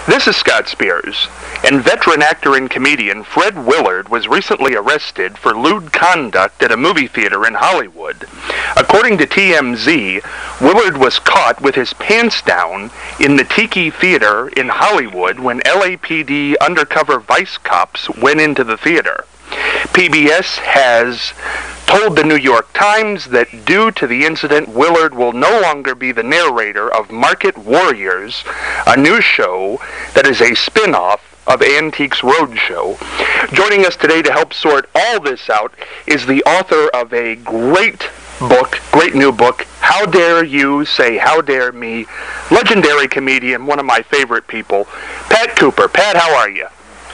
This is Scott Spears, and veteran actor and comedian Fred Willard was recently arrested for lewd conduct at a movie theater in Hollywood. According to TMZ, Willard was caught with his pants down in the Tiki Theater in Hollywood when LAPD undercover vice cops went into the theater. PBS has told the New York Times that due to the incident, Willard will no longer be the narrator of Market Warriors, a news show that is a spin-off of Antiques Roadshow. Joining us today to help sort all this out is the author of a great new book, How Dare You Say How Dare Me, legendary comedian, one of my favorite people, Pat Cooper. Pat, how are you?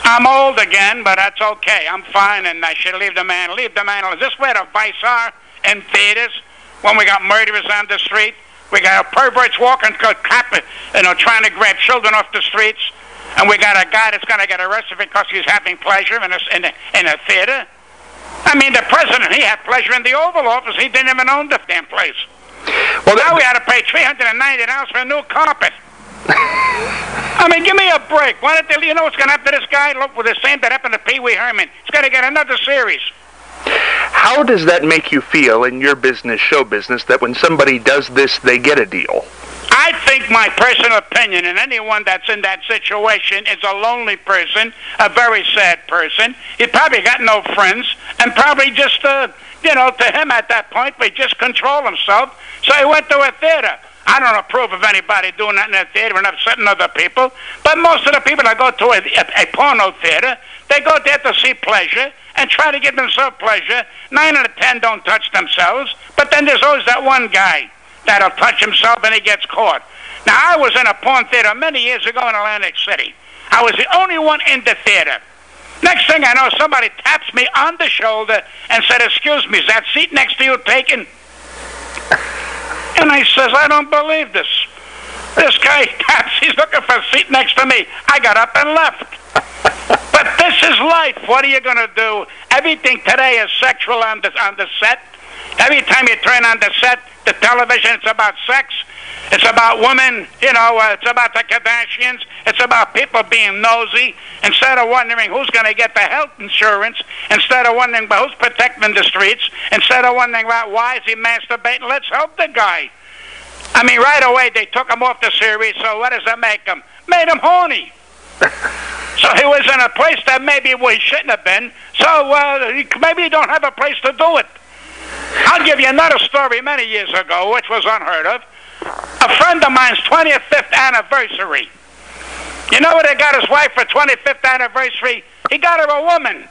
I'm old again, but that's okay. I'm fine, and I should leave the man. Is this where the vice are in theaters? When we got murderers on the street, we got perverts walking, trying to grab children off the streets, and we got a guy that's going to get arrested because he's having pleasure in a theater. I mean, the president, he had pleasure in the Oval Office. He didn't even own the damn place. Well, now we had to pay $390 for a new carpet. I mean, give me a break. Why don't they, you know what's going to happen to this guy? Look, with the same that happened to Pee Wee Herman. He's going to get another series. How does that make you feel in your business, show business, that when somebody does this, they get a deal? I think my personal opinion, and anyone that's in that situation is a lonely person, a very sad person. He probably got no friends, and probably just, to him at that point, he just control himself. So he went to a theater. I don't approve of anybody doing that in a theater and upsetting other people, but most of the people that go to a porno theater, they go there to see pleasure and try to give themselves pleasure. 9 out of 10 don't touch themselves, but then there's always that one guy that'll touch himself and he gets caught. Now, I was in a porn theater many years ago in Atlantic City. I was the only one in the theater. Next thing I know, somebody taps me on the shoulder and said, "Excuse me, is that seat next to you taken?" And I says, "I don't believe this. This guy taps, he's looking for a seat next to me." I got up and left. But this is life. What are you going to do? Everything today is sexual on the set. Every time you turn on the set, the television, it's about sex. It's about women, it's about the Kardashians. It's about people being nosy. Instead of wondering who's going to get the health insurance, instead of wondering about who's protecting the streets, instead of wondering about why is he masturbating, let's help the guy. I mean, right away they took him off the series, so what does that make him? Made him horny. So he was in a place that maybe he shouldn't have been, so maybe he don't have a place to do it. I'll give you another story many years ago, which was unheard of. A friend of mine's 25th anniversary. You know what he got his wife for 25th anniversary? He got her a woman.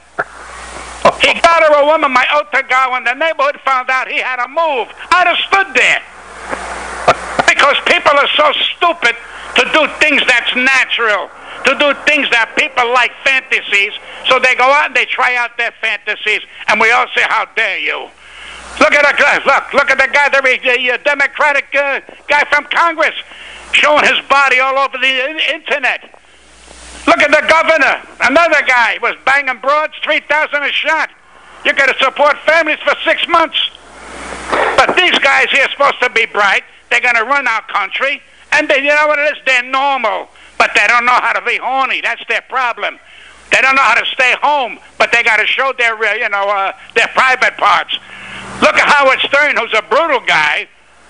He got her a woman, my Otagar, when the neighborhood found out he had to move. I'd have stood there. Because people are so stupid to do things that's natural, to do things that people like fantasies, so they go out and they try out their fantasies, and we all say, "How dare you?" Look at the guy. Look at the guy, the Democratic guy from Congress, showing his body all over the internet. Look at the governor. Another guy was banging broads, 3,000 a shot. You got to support families for 6 months. But these guys here are supposed to be bright. They're going to run our country, and you know what it is? They're normal, but they don't know how to be horny. That's their problem. They don't know how to stay home, but they got to show their private parts. Look at Howard Stern, who's a brutal guy.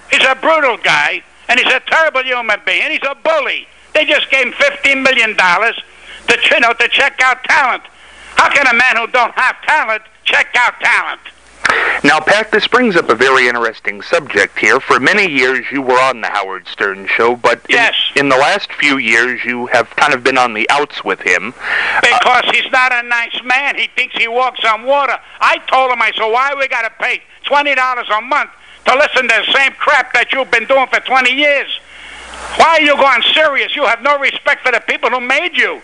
He's a brutal guy, and he's a terrible human being, and he's a bully. They just gave him $15 million to check out talent. How can a man who don't have talent check out talent? Now, Pat, this brings up a very interesting subject here. For many years, you were on the Howard Stern show, but yes, in the last few years, you have kind of been on the outs with him. Because he's not a nice man. He thinks he walks on water. I told him, I said, why we got to pay $20 a month to listen to the same crap that you've been doing for 20 years? Why are you going serious? You have no respect for the people who made you.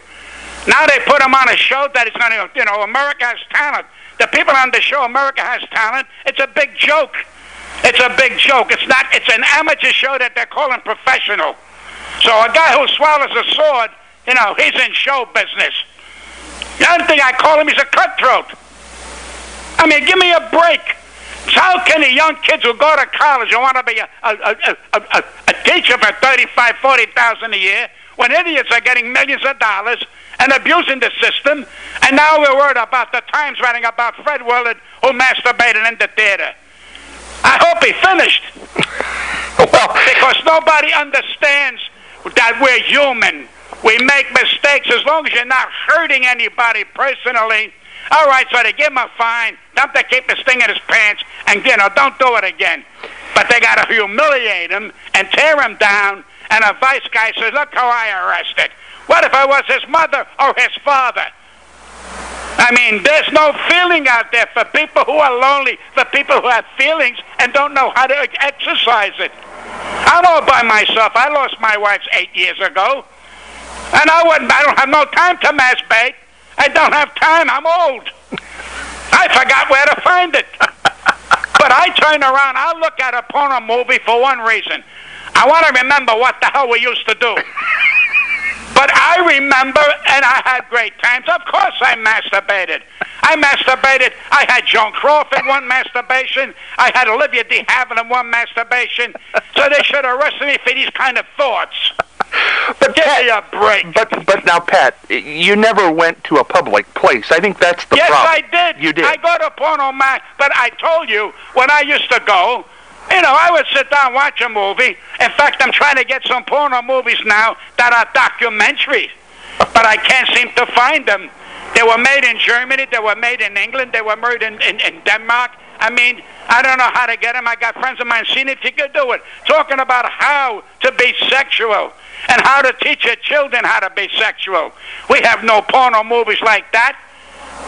Now they put him on a show that is going to, America Has Talent. The people on the show, America Has Talent, it's a big joke. It's a big joke. It's an amateur show that they're calling professional. So a guy who swallows a sword, he's in show business. The other thing I call him, he's a cutthroat. I mean, give me a break. So how can the young kids who go to college and want to be a teacher for $35,000, $40,000 a year, when idiots are getting millions of dollars and abusing the system, and now we're worried about the Times writing about Fred Willard who masturbated in the theater. I hope he finished. Well, because nobody understands that we're human. We make mistakes as long as you're not hurting anybody personally. All right, so they give him a fine, don't they keep his thing in his pants, and, don't do it again. But they got to humiliate him and tear him down, and a vice guy says, look how I arrested. What if I was his mother or his father? I mean, there's no feeling out there for people who are lonely, for people who have feelings and don't know how to exercise it. I'm all by myself. I lost my wife 8 years ago, and I don't have no time to masturbate. I don't have time. I'm old. I forgot where to find it. But I turn around. I look at a porno movie for one reason. I want to remember what the hell we used to do. But I remember, and I had great times. Of course I masturbated. I had Joan Crawford one masturbation. I had Olivia de Havilland one masturbation. So they should arrest me for these kind of thoughts. But Give Pat, me a break. But now, Pat, you never went to a public place. I think that's the yes, problem. Yes, I did. You did. I go to porno but I told you, when I used to go, I would sit down and watch a movie. In fact, I'm trying to get some porno movies now that are documentaries, but I can't seem to find them. They were made in Germany. They were made in England. They were made in Denmark. I mean, I don't know how to get them. I got friends of mine seen if you could do it, talking about how to be sexual and how to teach your children how to be sexual. We have no porno movies like that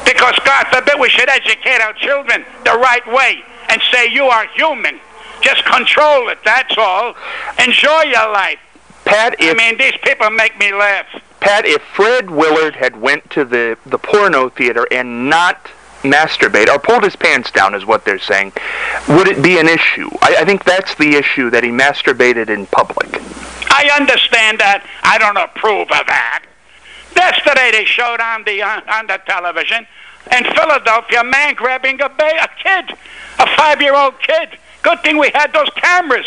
because, God forbid, we should educate our children the right way and say you are human. Just control it, that's all. Enjoy your life. Pat, these people make me laugh. Pat, if Fred Willard had went to the porno theater and not masturbate, or pulled his pants down is what they're saying, would it be an issue? I think that's the issue, that he masturbated in public. I understand that. I don't approve of that. Yesterday they showed on the television in Philadelphia a man grabbing a kid, a 5-year-old kid. Good thing we had those cameras.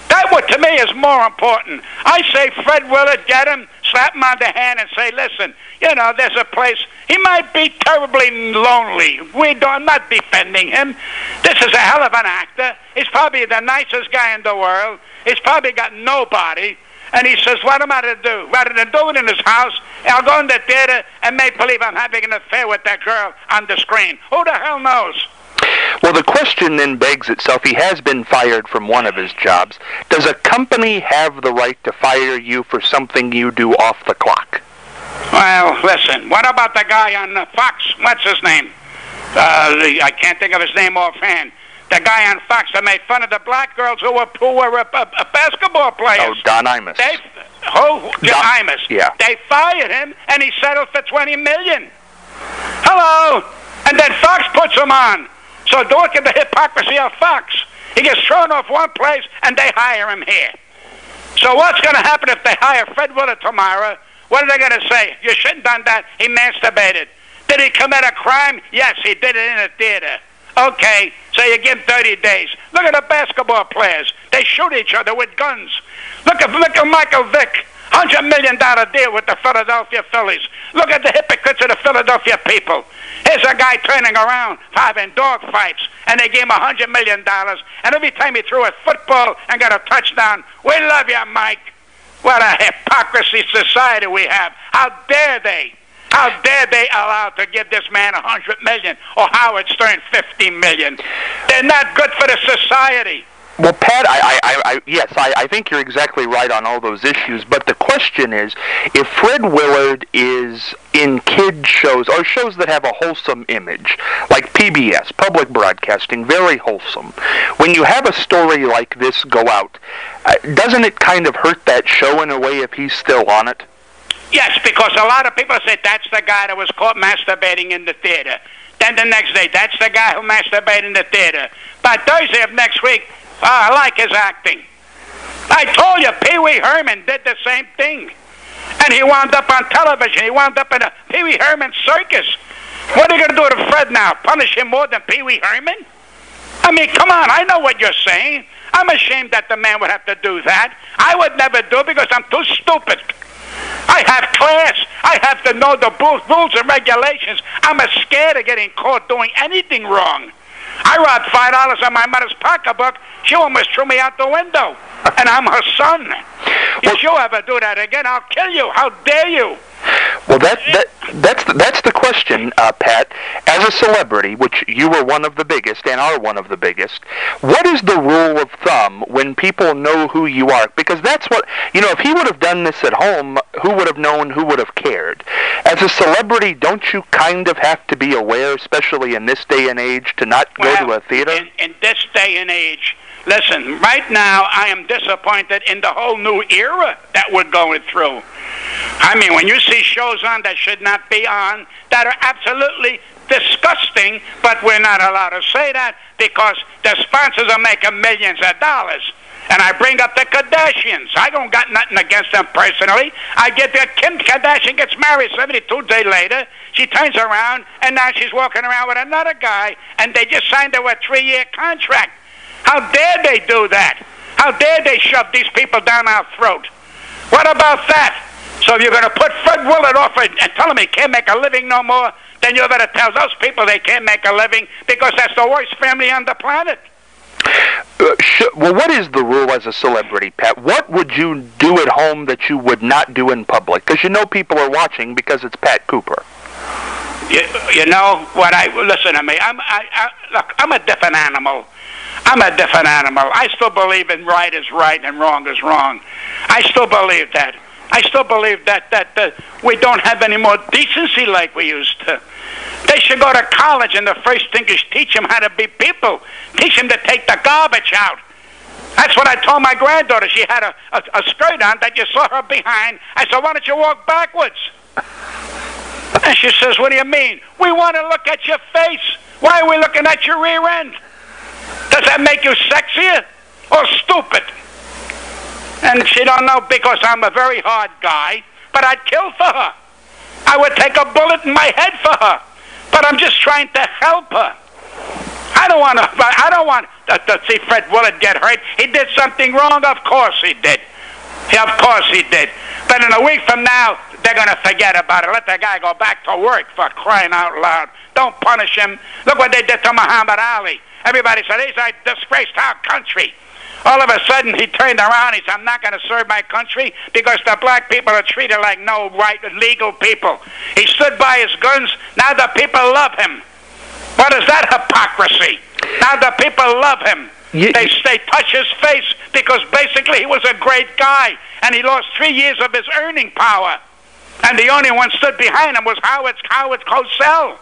That, what to me is more important. I say, Fred Willard, get him, slap him on the hand and say, listen, there's a place. He might be terribly lonely. I'm not defending him. This is a hell of an actor. He's probably the nicest guy in the world. He's probably got nobody. And he says, what am I to do? Rather than do it in his house, I'll go in the theater and make believe I'm having an affair with that girl on the screen. Who the hell knows? Well, the question then begs itself. He has been fired from one of his jobs. Does a company have the right to fire you for something you do off the clock? Well, listen, what about the guy on Fox? What's his name? I can't think of his name offhand. The guy on Fox that made fun of the black girls who were basketball players. Oh, Don Imus. Imus. Yeah. They fired him, and he settled for $20 million. Hello? And then Fox puts him on. So look at the hypocrisy of Fox. He gets thrown off one place, and they hire him here. So what's going to happen if they hire Fred Willard tomorrow? What are they going to say? You shouldn't have done that. He masturbated. Did he commit a crime? Yes, he did it in a theater. Okay, so you give him 30 days. Look at the basketball players. They shoot each other with guns. Look at Michael Vick. $100 million deal with the Philadelphia Phillies. Look at the hypocrites of the Philadelphia people. Here's a guy turning around, having dog fights, and they gave him $100 million. And every time he threw a football and got a touchdown, we love you, Mike. What a hypocrisy society we have. How dare they? How dare they allow to give this man $100 million or Howard Stern $50 million? They're not good for the society. Well, Pat, yes, I think you're exactly right on all those issues, but the question is, if Fred Willard is in kid shows, or shows that have a wholesome image, like PBS, public broadcasting, very wholesome, when you have a story like this go out, doesn't it kind of hurt that show in a way if he's still on it? Yes, because a lot of people say that's the guy that was caught masturbating in the theater. Then the next day, that's the guy who masturbated in the theater. By Thursday of next week, I like his acting. I told you, Pee Wee Herman did the same thing. And he wound up on television. He wound up in a Pee Wee Herman circus. What are you going to do to Fred now? Punish him more than Pee Wee Herman? I mean, come on, I know what you're saying. I'm ashamed that the man would have to do that. I would never do it because I'm too stupid. I have class. I have to know the rules and regulations. I'm scared of getting caught doing anything wrong. I robbed $5 on my mother's pocketbook. She almost threw me out the window. And I'm her son. If you ever do that again, I'll kill you. How dare you? Well, that's the question, Pat. As a celebrity, which you were one of the biggest and are one of the biggest, what is the rule of thumb when people know who you are? Because that's what, if he would have done this at home, who would have known, who would have cared? As a celebrity, don't you kind of have to be aware, especially in this day and age, to not go to a theater? In this day and age, listen, right now I am disappointed in the whole new era that we're going through. I mean, when you see shows on that should not be on, that are absolutely disgusting, but we're not allowed to say that because the sponsors are making millions of dollars. And I bring up the Kardashians. I don't got nothing against them personally. I get that Kim Kardashian gets married 72 days later. She turns around, and now she's walking around with another guy, and they just signed her a 3-year contract. How dare they do that? How dare they shove these people down our throat? What about that? So if you're going to put Fred Willard off and tell him he can't make a living no more, then you better tell those people they can't make a living because that's the worst family on the planet. Well, what is the rule as a celebrity, Pat? What would you do at home that you would not do in public? Because people are watching because it's Pat Cooper. You know what? Listen to me. Look, I'm a different animal. I'm a different animal. I still believe in right is right and wrong is wrong. I still believe that. I still believe that we don't have any more decency like we used to. They should go to college, and the first thing is teach them how to be people. Teach them to take the garbage out. That's what I told my granddaughter. She had a skirt on that you saw her behind. I said, why don't you walk backwards? And she says, what do you mean? We want to look at your face. Why are we looking at your rear end? Does that make you sexier or stupid? And she don't know because I'm a very hard guy, but I'd kill for her. I would take a bullet in my head for her. But I'm just trying to help her. I don't want to see Fred Willard get hurt. He did something wrong. Of course he did. Of course he did. But in a week from now, they're going to forget about it. Let the guy go back to work, for crying out loud. Don't punish him. Look what they did to Muhammad Ali. Everybody said, he's a disgrace to our country. All of a sudden, he turned around. He said, I'm not going to serve my country because the black people are treated like no right, legal people. He stood by his guns. Now the people love him. What is that hypocrisy? Now the people love him. They touch his face because basically he was a great guy, and he lost 3 years of his earning power. And the only one stood behind him was Howard Cosell.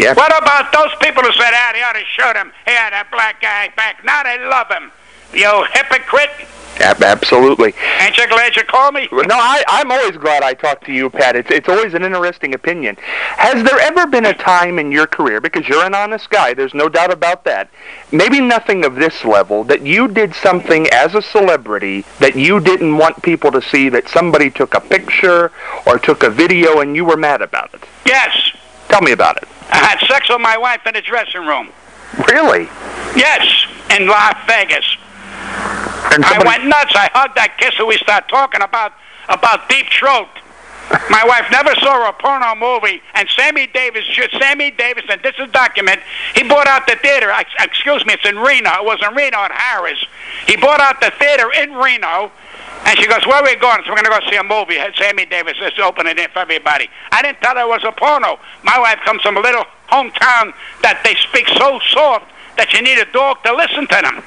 Yeah. What about those people who said, they ought to shoot him? Yeah, that black guy back. Now they love him. You hypocrite. Absolutely. Ain't you glad you called me? No, I'm always glad I talked to you, Pat. It's always an interesting opinion. Has there ever been a time in your career, because you're an honest guy, there's no doubt about that, maybe nothing of this level, that you did something as a celebrity that you didn't want people to see, that somebody took a picture or took a video and you were mad about it? Yes. Tell me about it. I had sex with my wife in the dressing room. Really? Yes, in Las Vegas. I went nuts. I hugged that kiss and we started talking about Deep Throat. My wife never saw a porno movie, and Sammy Davis, and this is document, he bought out the theater. Excuse me, it's in Reno. It was in Reno at Harris. He bought out the theater in Reno, and she goes, where are we going? So we're going to go see a movie. Sammy Davis is opening it for everybody. I didn't tell her it was a porno. My wife comes from a little hometown that they speak so soft that you need a dog to listen to them.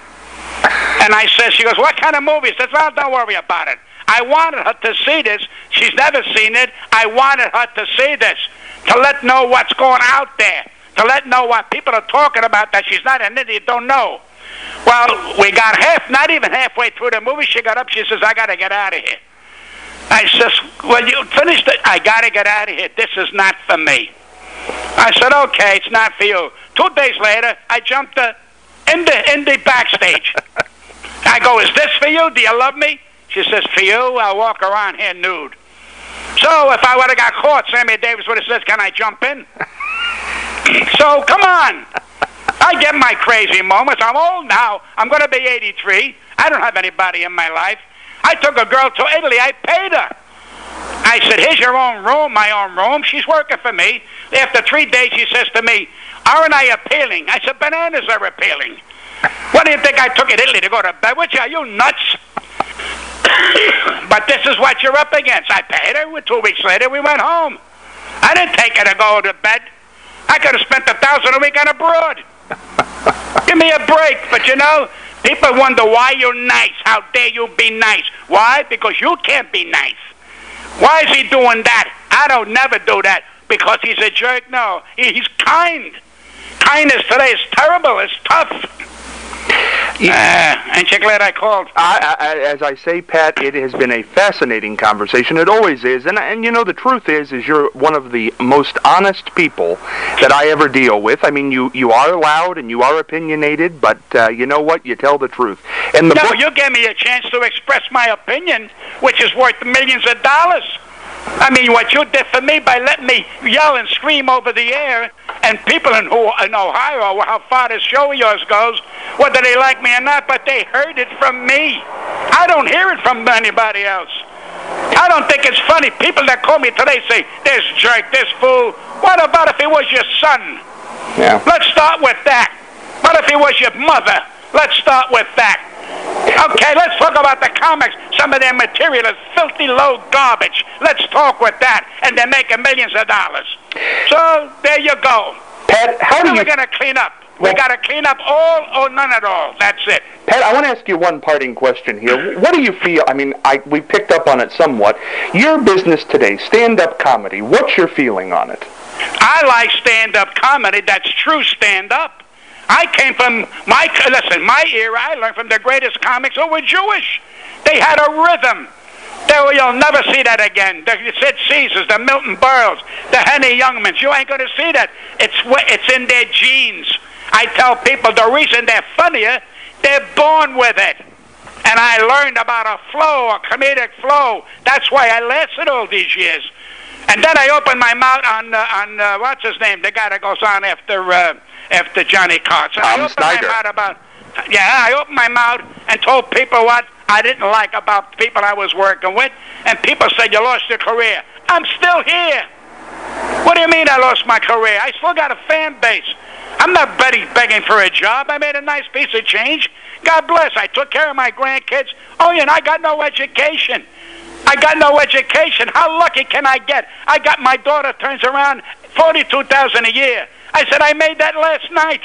And I said, she goes, what kind of movie? I said, well, don't worry about it. I wanted her to see this. She's never seen it. I wanted her to see this, to let know what's going out there, to let know what people are talking about that she's not an idiot, don't know. Well, we got not even halfway through the movie, she got up, she says, I got to get out of here. I says, well, you finished it. I got to get out of here. This is not for me. I said, okay, it's not for you. 2 days later, I jumped in the backstage. I go, is this for you? Do you love me? She says, for you, I'll walk around here nude. So if I would have got caught, Sammy Davis would have said, can I jump in? So come on. I get my crazy moments. I'm old now. I'm going to be 83. I don't have anybody in my life. I took a girl to Italy. I paid her. I said, here's your own room, my own room. She's working for me. After 3 days, she says to me, aren't I appealing? I said, bananas are appealing. What do you think I took in Italy to go to bed with you? Are you nuts? But this is what you're up against. I paid her. 2 weeks later, we went home. I didn't take her to go to bed. I could have spent $1,000 a week on abroad. Give me a break. But you know, people wonder why you're nice. How dare you be nice? Why? Because you can't be nice. Why is he doing that? I don't never do that because he's a jerk. No, he's kind. Kindness today is terrible. It's tough. Ain't you glad I called? As I say, Pat, it has been a fascinating conversation. It always is. And you know, the truth is you're one of the most honest people that I ever deal with. I mean, you are loud and you are opinionated, but you know what? You tell the truth. And you gave me a chance to express my opinion, which is worth millions of dollars. I mean, what you did for me by letting me yell and scream over the air, and people in Ohio, how far this show of yours goes, whether they like me or not, but they heard it from me. I don't hear it from anybody else. I don't think it's funny. People that call me today say, this jerk, this fool. What about if it was your son? Yeah. Let's start with that. What if it was your mother? Let's start with that. Okay, let's talk about the comics. Some of their material is filthy, low garbage. Let's talk with that. And they're making millions of dollars. So, there you go. Pat, how do you... We're going to clean up. We got to clean up all or none at all. That's it. Pat, I want to ask you one parting question here. What do you feel? I mean, we picked up on it somewhat. Your business today, stand-up comedy, what's your feeling on it? I like stand-up comedy. That's true stand-up. I came from my era. I learned from the greatest comics who were Jewish. They had a rhythm. You'll never see that again. The Sid Caesars, the Milton Berles, the Henny Youngmans. You ain't going to see that. It's in their genes. I tell people the reason they're funnier, they're born with it. And I learned about a flow, a comedic flow. That's why I lasted all these years. And then I opened my mouth on what's his name, the guy that goes on after Johnny Carson. Tom Snyder. I opened my mouth and told people what I didn't like about the people I was working with, and people said, you lost your career. I'm still here. What do you mean I lost my career? I still got a fan base. I'm not begging for a job. I made a nice piece of change. God bless. I took care of my grandkids. Oh, yeah, and I got no education. How lucky can I get? My daughter turns around $42,000 a year. I said, I made that last night.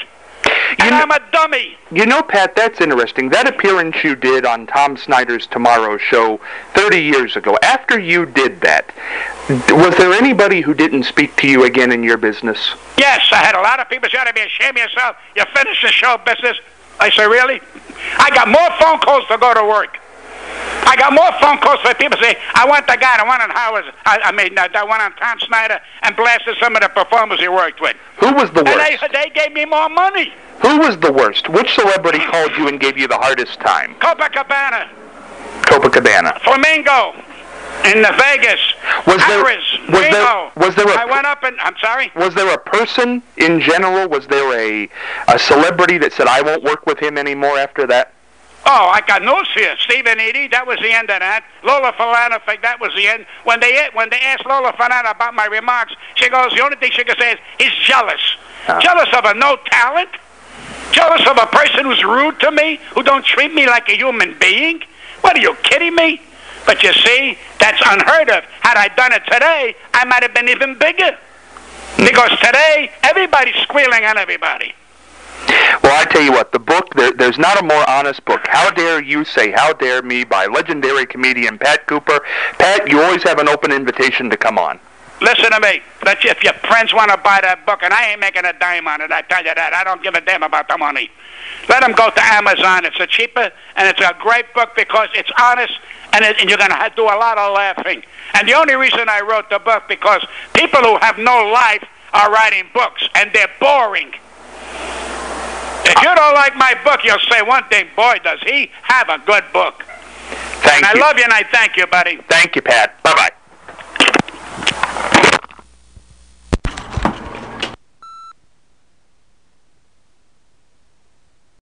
And I'm a dummy. You know, Pat, that's interesting. That appearance you did on Tom Snyder's Tomorrow Show 30 years ago, after you did that, was there anybody who didn't speak to you again in your business? Yes, I had a lot of people say, you ought to be ashamed of yourself. You finished the show business. I said, really? I got more phone calls to go to work. I got more phone calls for people say, I want the guy that went on Howard, that went on Tom Snyder and blasted some of the performers he worked with. Who was the worst? And they gave me more money. Who was the worst? Which celebrity called you and gave you the hardest time? Copacabana. Flamingo. In Vegas. I went up and, I'm sorry? Was there a person in general, was there a celebrity that said, I won't work with him anymore after that? Oh, I got news here. Stephen Eady, that was the end of that. Lola Falana, that was the end. When they asked Lola Falana about my remarks, she goes, the only thing she could say is, he's jealous. Jealous of a no talent? Jealous of a person who's rude to me, who don't treat me like a human being? What, are you kidding me? But you see, that's unheard of. Had I done it today, I might have been even bigger. Because today, everybody's squealing on everybody. Well, I tell you what, the book, there's not a more honest book. How Dare You Say How Dare Me by legendary comedian Pat Cooper. Pat, you always have an open invitation to come on. Listen to me. If your friends want to buy that book, and I ain't making a dime on it, I tell you that. I don't give a damn about the money. Let them go to Amazon. It's a cheaper, and it's a great book because it's honest, and you're going to do a lot of laughing. And the only reason I wrote the book, because people who have no life are writing books, and they're boring. If you don't like my book, you'll say one thing, boy, does he have a good book. Thank you. I love you, and I thank you, buddy. Thank you, Pat. Bye-bye.